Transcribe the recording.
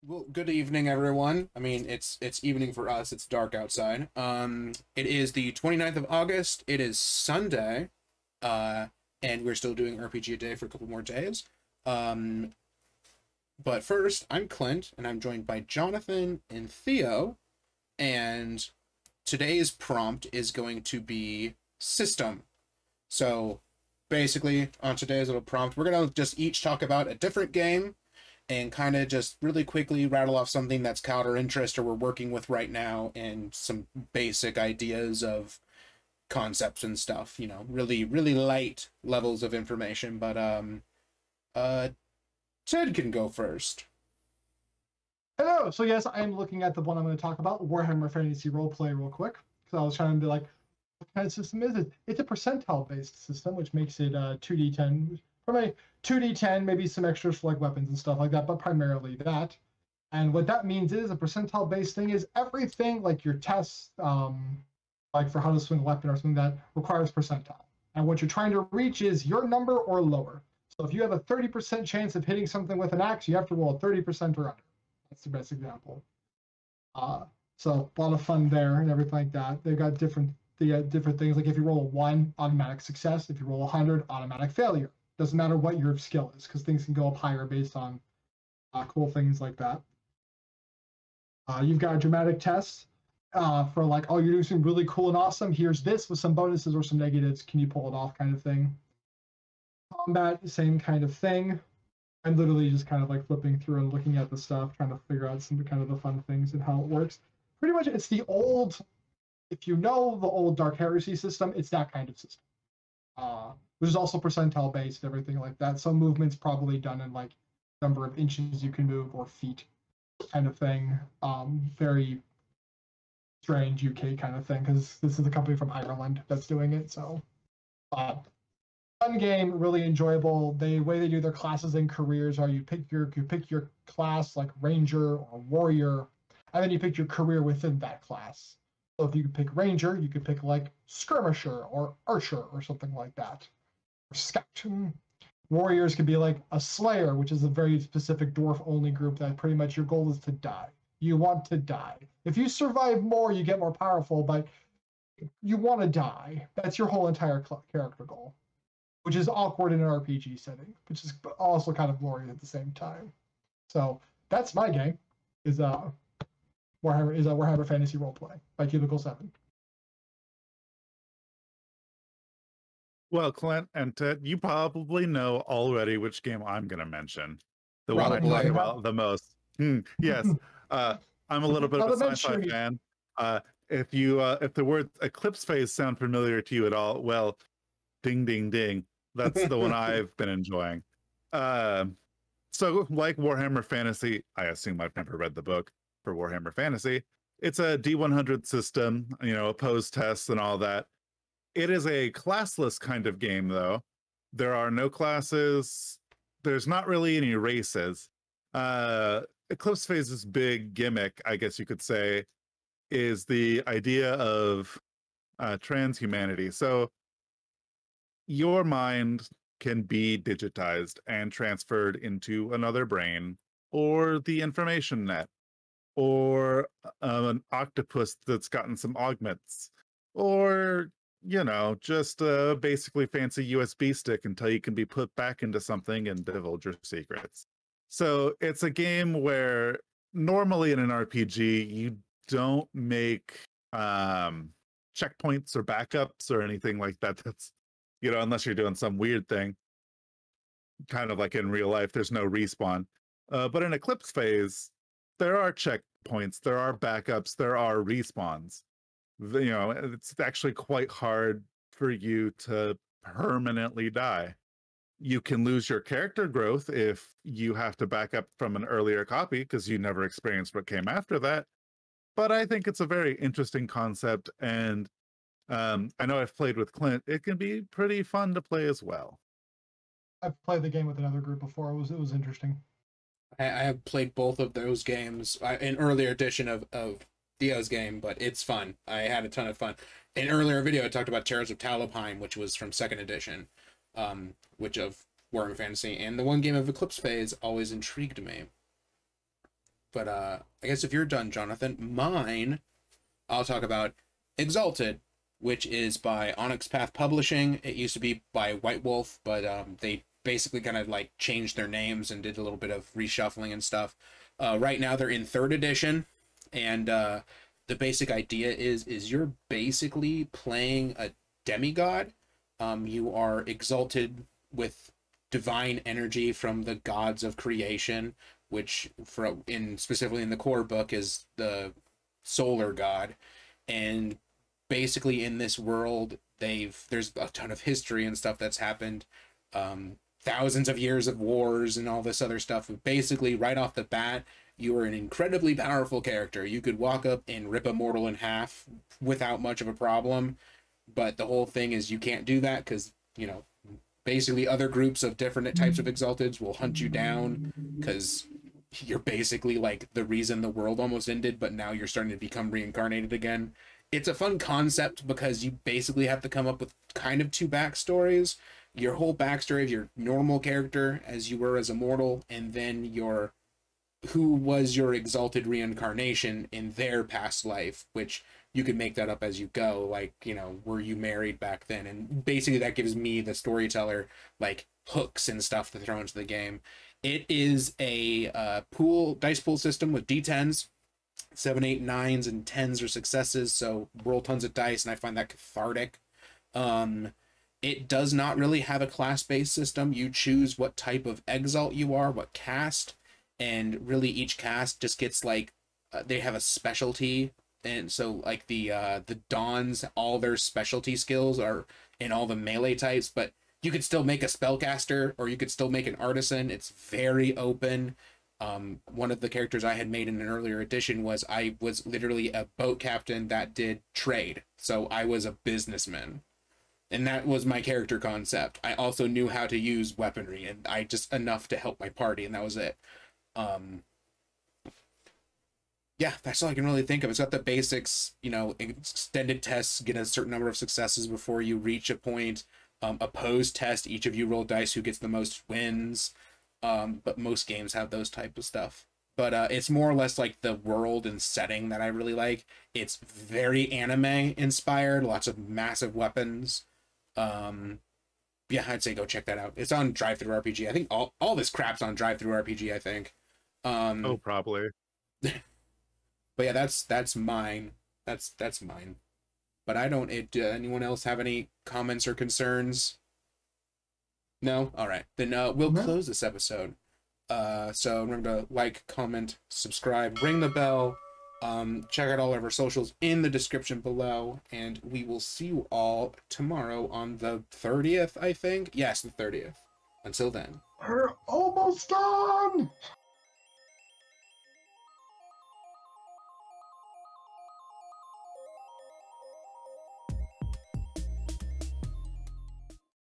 Well, good evening, everyone. I mean, it's evening for us. It's dark outside. It is the 29th of August. It is Sunday. And we're still doing RPGaDay for a couple more days. But first, I'm Clint, and I'm joined by Jonathan and Theo. And today's prompt is going to be system. So basically, on today's little prompt, we're going to just each talk about a different game and kind of just really quickly rattle off something that's caught our interest or we're working with right now, and some basic ideas of concepts and stuff, you know, really light levels of information. But Ted can go first. Hello. So yes, I'm looking at the one I'm going to talk about, Warhammer Fantasy Roleplay, real quick, because I was trying to be like, what kind of system is it? It's a percentile-based system, which makes it 2d10, from a 2d10, maybe some extras for like weapons and stuff like that, but primarily that. And what that means is a percentile-based thing is everything like your tests, like for how to swing a weapon or something that requires percentile. And what you're trying to reach is your number or lower. So if you have a 30% chance of hitting something with an axe, you have to roll a 30% or under. That's the best example. So a lot of fun there and everything like that. They've got different things. Like if you roll a 1, automatic success. If you roll 100, automatic failure. Doesn't matter what your skill is, because things can go up higher based on cool things like that. You've got a dramatic test for like, oh, you're doing something really cool and awesome. Here's this with some bonuses or some negatives. Can you pull it off, kind of thing. Combat, same kind of thing. I'm literally just kind of like flipping through and looking at the stuff, trying to figure out some kind of the fun things and how it works. Pretty much, it's the old, if you know the old Dark Heresy system, it's that kind of system. Which is also percentile based, everything like that. Some movements probably done in like number of inches you can move or feet, kind of thing. Very strange UK kind of thing, because this is a company from Ireland that's doing it. So, fun game, really enjoyable. The way they do their classes and careers are you pick your class like Ranger or Warrior, and then you pick your career within that class. So if you could pick Ranger, you could pick like Skirmisher or Archer or something like that. Or Scout. Warriors could be like a Slayer, which is a very specific dwarf-only group that pretty much your goal is to die. You want to die. If you survive more, you get more powerful, but you want to die. That's your whole entire character goal, which is awkward in an RPG setting, which is also kind of glorious at the same time. So that's my game, is Warhammer Fantasy Roleplay by Cubicle 7. Well, Clint and Ted, you probably know already which game I'm going to mention. The Probably. one I talk about the most. Yes. I'm a little bit of a sci-fi fan. If the words Eclipse Phase sound familiar to you at all, well, ding, ding, ding. That's the one I've been enjoying. So like Warhammer Fantasy, I assume I've never read the book for Warhammer Fantasy. It's a D100 system, you know, opposed tests and all that. It is a classless kind of game, though. There are no classes. There's not really any races. Eclipse Phase's big gimmick, I guess you could say, is the idea of transhumanity. So your mind can be digitized and transferred into another brain, or the information net, or an octopus that's gotten some augments, or, you know, just basically fancy USB stick until you can be put back into something and divulge your secrets. So it's a game where normally in an RPG, you don't make checkpoints or backups or anything like that. That's, you know, unless you're doing some weird thing, kind of like in real life, there's no respawn. But in Eclipse Phase, there are checkpoints, there are backups, there are respawns. You know, it's actually quite hard for you to permanently die. You can lose your character growth if you have to back up from an earlier copy because you never experienced what came after that. But I think it's a very interesting concept, and I know I've played with Clint. It can be pretty fun to play as well. I've played the game with another group before. It was interesting. I have played both of those games, an earlier edition of Theo's game, but it's fun. I had a ton of fun. In an earlier video, I talked about Terrors of Talabheim, which was from 2nd edition, which of Warhammer Fantasy, and the one game of Eclipse Phase always intrigued me. But I guess if you're done, Jonathan, mine, I'll talk about Exalted, which is by Onyx Path Publishing. It used to be by White Wolf, but they basically kind of like changed their names and did a little bit of reshuffling and stuff. Right now they're in 3rd edition, and the basic idea is you're basically playing a demigod. You are exalted with divine energy from the gods of creation, which specifically in the core book is the solar god. And basically in this world, there's a ton of history and stuff that's happened, thousands of years of wars and all this other stuff. Basically, right off the bat, you are an incredibly powerful character. You could walk up and rip a mortal in half without much of a problem, but the whole thing is you can't do that because, you know, basically other groups of different types of Exalteds will hunt you down because you're basically like the reason the world almost ended, but now you're starting to become reincarnated again. It's a fun concept because you basically have to come up with kind of 2 backstories. Your whole backstory of your normal character as you were as a mortal, and then who was your exalted reincarnation in their past life, which you could make that up as you go. Like, you know, were you married back then? And basically that gives me, the storyteller, like hooks and stuff to throw into the game. It is a dice pool system with D10s. 7, 8, 9s, and 10s are successes, so roll tons of dice, and I find that cathartic. It does not really have a class-based system. You choose what type of exalt you are, what caste, and really each caste just gets like they have a specialty. And so like the Dons, all their specialty skills are in all the melee types, but you could still make a spellcaster, or you could still make an artisan. It's very open. One of the characters I had made in an earlier edition was I was literally a boat captain that did trade. So I was a businessman. And that was my character concept. I also knew how to use weaponry, and I just enough to help my party, and that was it. Yeah, that's all I can really think of. It's got the basics, you know, extended tests, get a certain number of successes before you reach a point. Opposed test, each of you roll dice, who gets the most wins. But most games have those type of stuff. But it's more or less like the world and setting that I really like. It's very anime inspired, lots of massive weapons. Yeah, I'd say go check that out. It's on Drive-Thru RPG. I think all this crap's on Drive-Thru RPG, I think. Oh, probably. But yeah, that's mine. That's mine. But I don't. Anyone else have any comments or concerns? No? All right. Then we'll close this episode. So remember to like, comment, subscribe, ring the bell. Check out all of our socials in the description below, and we will see you all tomorrow on the 30th, I think. Yes, the 30th. Until then. We're almost done!